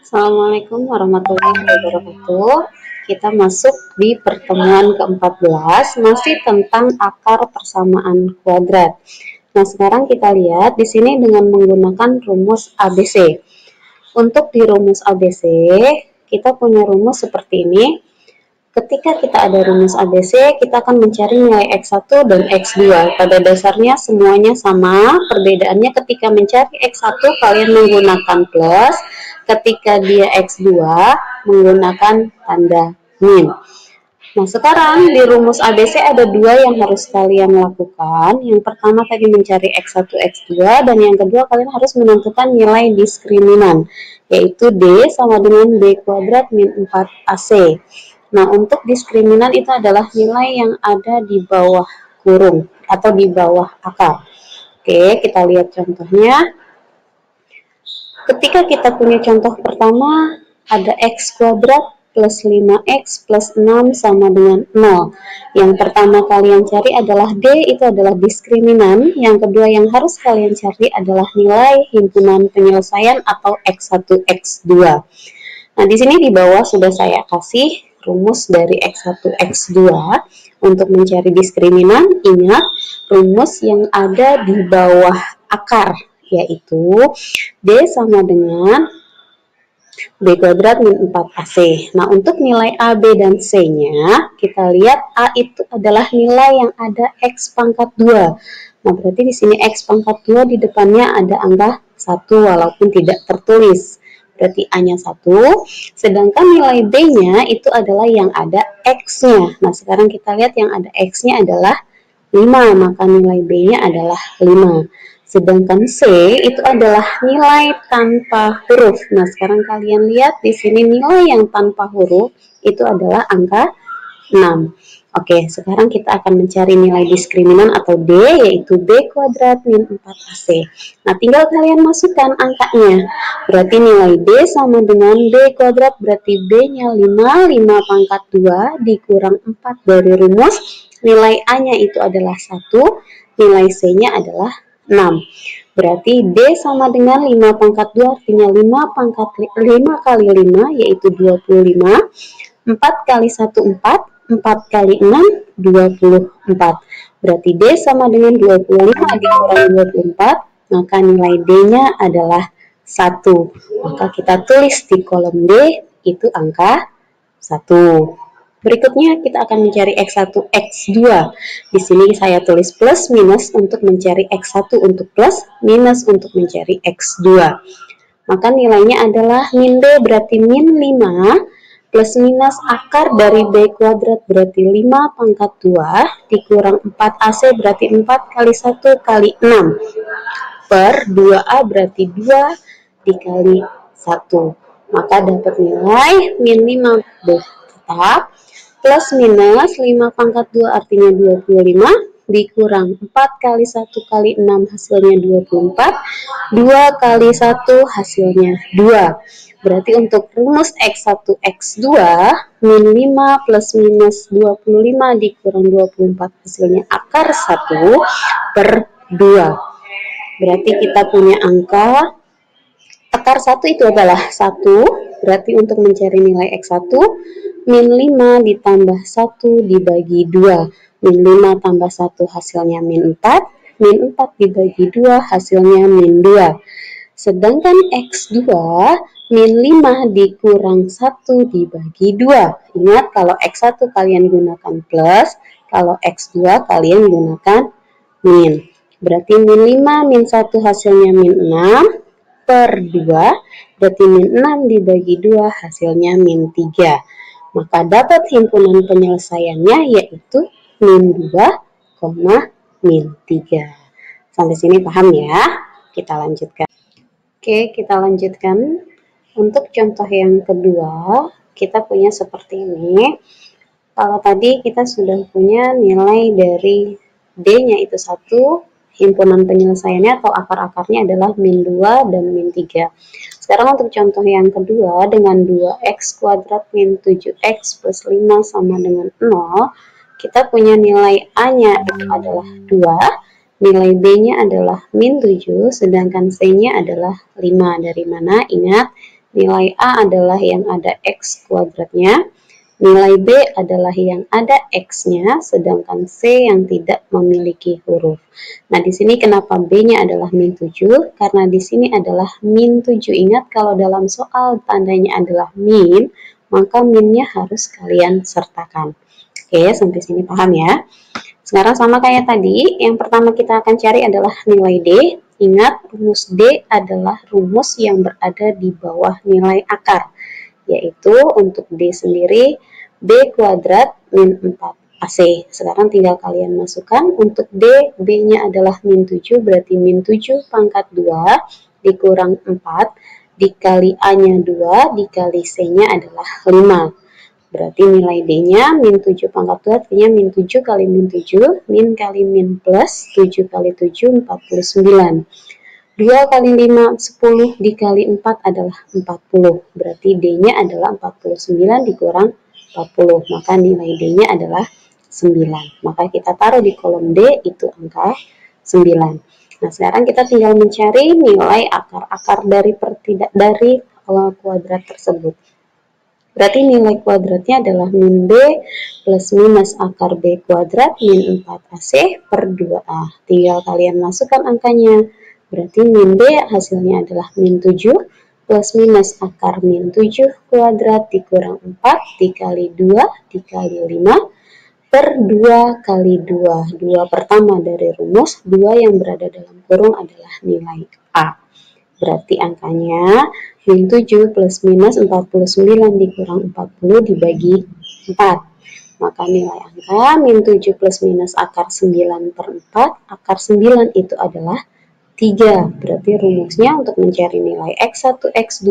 Assalamualaikum warahmatullahi wabarakatuh. Kita masuk di pertemuan ke-14, masih tentang akar persamaan kuadrat. Nah, sekarang kita lihat di sini dengan menggunakan rumus ABC. Untuk di rumus ABC, kita punya rumus seperti ini. Ketika kita ada rumus ABC, kita akan mencari nilai X1 dan X2. Pada dasarnya semuanya sama, perbedaannya ketika mencari X1 kalian menggunakan plus, ketika dia X2 menggunakan tanda min. Nah, sekarang di rumus ABC ada dua yang harus kalian lakukan. Yang pertama tadi mencari X1, X2, dan yang kedua kalian harus menentukan nilai diskriminan, yaitu D sama dengan B kuadrat min 4AC. Nah, untuk diskriminan itu adalah nilai yang ada di bawah kurung atau di bawah akar. Oke, kita lihat contohnya. Ketika kita punya contoh pertama, ada X kuadrat plus 5X plus 6 sama dengan 0. Yang pertama kalian cari adalah D, itu adalah diskriminan. Yang kedua yang harus kalian cari adalah nilai himpunan penyelesaian atau X1, X2. Nah, di sini di bawah sudah saya kasih rumus dari X1, X2 untuk mencari diskriminan. Ingat, rumus yang ada di bawah akar, yaitu D sama dengan B kuadrat min 4AC. Nah, untuk nilai A, B, dan C-nya, kita lihat A itu adalah nilai yang ada X pangkat 2. Nah, berarti di sini X pangkat 2 di depannya ada angka 1 walaupun tidak tertulis. Berarti A-nya 1, sedangkan nilai B-nya itu adalah yang ada X-nya. Nah, sekarang kita lihat yang ada X-nya adalah 5, maka nilai B-nya adalah 5. Sedangkan C itu adalah nilai tanpa huruf. Nah, sekarang kalian lihat di sini nilai yang tanpa huruf itu adalah angka 6. Oke, sekarang kita akan mencari nilai diskriminan atau D, yaitu B kuadrat min 4AC. Nah, tinggal kalian masukkan angkanya. Berarti nilai D sama dengan B kuadrat, berarti B-nya 5, 5 pangkat 2 dikurang 4 dari rumus. Nilai A-nya itu adalah 1, nilai C-nya adalah 6. Berarti D sama dengan 5 pangkat 2, artinya 5 kali 5, yaitu 25. 4 kali 1, 4. 4 kali 6, 24. Berarti D sama dengan 25 dikurang 24, maka nilai D-nya adalah 1. Maka kita tulis di kolom D, itu angka 1. Berikutnya kita akan mencari X1, X2. Di sini saya tulis plus minus untuk mencari X1 untuk plus, minus untuk mencari X2. Maka nilainya adalah min D, berarti min 5, plus minus akar dari B kuadrat berarti 5 pangkat 2 dikurang 4AC berarti 4 kali 1 kali 6 per 2A berarti 2 dikali 1. Maka dapat nilai min 5 tetap plus minus 5 pangkat 2 artinya 25 dikurang 4 kali 1 kali 6 hasilnya 24. 2 kali 1 hasilnya 2. Berarti untuk rumus X1, X2, min 5 plus minus 25 dikurang 24 hasilnya akar 1 per 2. Berarti kita punya angka akar 1 itu adalah 1. Berarti untuk mencari nilai X1, min 5 ditambah 1 dibagi 2. Min 5 tambah 1 hasilnya min 4. Min 4 dibagi 2 hasilnya min 2. Sedangkan X2, min 5 dikurang 1 dibagi 2. Ingat, kalau X1 kalian gunakan plus, kalau X2 kalian gunakan min. Berarti min 5, min 1 hasilnya min 6 per 2. Berarti min 6 dibagi 2 hasilnya min 3. Maka dapat himpunan penyelesaiannya yaitu min 2, min 3. Sampai sini paham ya? Kita lanjutkan. Oke, kita lanjutkan. Untuk contoh yang kedua, kita punya seperti ini. Kalau tadi kita sudah punya nilai dari D-nya itu 1, himpunan penyelesaiannya atau akar-akarnya adalah min 2 dan min 3. Sekarang untuk contoh yang kedua, dengan 2x kuadrat min 7x plus 5 sama dengan 0, kita punya nilai A-nya itu adalah 2, nilai B-nya adalah min 7, sedangkan C-nya adalah 5. Dari mana? Ingat, Nilai A adalah yang ada X kuadratnya, nilai B adalah yang ada X-nya, sedangkan C yang tidak memiliki huruf. Nah, di sini kenapa B-nya adalah min 7? Karena di sini adalah min 7. Ingat, kalau dalam soal tandanya adalah min, maka minnya harus kalian sertakan. Oke, sampai sini paham ya? Sekarang sama kayak tadi, yang pertama kita akan cari adalah nilai D. Ingat, rumus D adalah rumus yang berada di bawah nilai akar, yaitu untuk D sendiri B kuadrat min 4AC. Sekarang tinggal kalian masukkan untuk D, B-nya adalah min 7, berarti min 7 pangkat 2 dikurang 4, dikali A-nya 2, dikali C-nya adalah 5. Berarti nilai D-nya min 7 pangkat 2, artinya min 7 kali min 7, min kali min plus, 7 kali 7, 49. 2 kali 5, 10, dikali 4 adalah 40. Berarti D-nya adalah 49 dikurang 40. Maka nilai D-nya adalah 9. Maka kita taruh di kolom D itu angka 9. Nah, sekarang kita tinggal mencari nilai akar-akar dari kuadrat tersebut. Berarti nilai kuadratnya adalah min B plus minus akar B kuadrat min 4AC per 2A. Tinggal kalian masukkan angkanya. Berarti min B hasilnya adalah min 7 plus minus akar min 7 kuadrat dikurang 4 dikali 2 dikali 5 per 2 kali 2. 2 pertama dari rumus, 2 yang berada dalam kurung adalah nilai A. Berarti angkanya min 7 plus minus 49 dikurang 40 dibagi 4. Maka nilai angka min 7 plus minus akar 9 per 4, akar 9 itu adalah 3. Berarti rumusnya untuk mencari nilai X1, X2,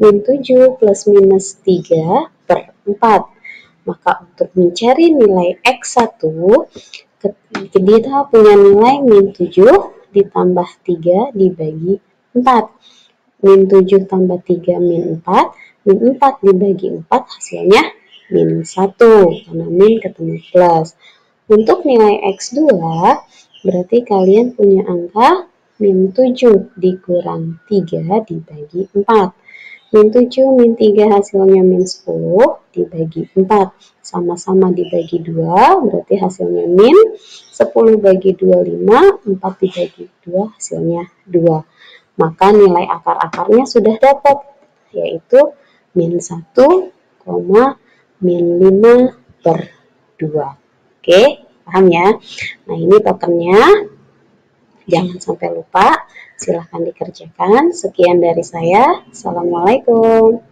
min 7 plus minus 3 per 4. Maka untuk mencari nilai X1, kita punya nilai min 7 ditambah 3 dibagi 4. Min 7 tambah 3 min 4. Min 4 dibagi 4 hasilnya min 1. Karena min ketemu plus. Untuk nilai X2, berarti kalian punya angka min 7 dikurang 3 dibagi 4. Min 7, min 3 hasilnya min 10 dibagi 4. Sama-sama dibagi 2, berarti hasilnya min 10 bagi 2, 5. 4 dibagi 2 hasilnya 2. Maka nilai akar-akarnya sudah dapat, yaitu min 1, min 5 per 2. Oke, paham ya? Nah, ini tokennya. Jangan sampai lupa, silahkan dikerjakan. Sekian dari saya. Assalamualaikum.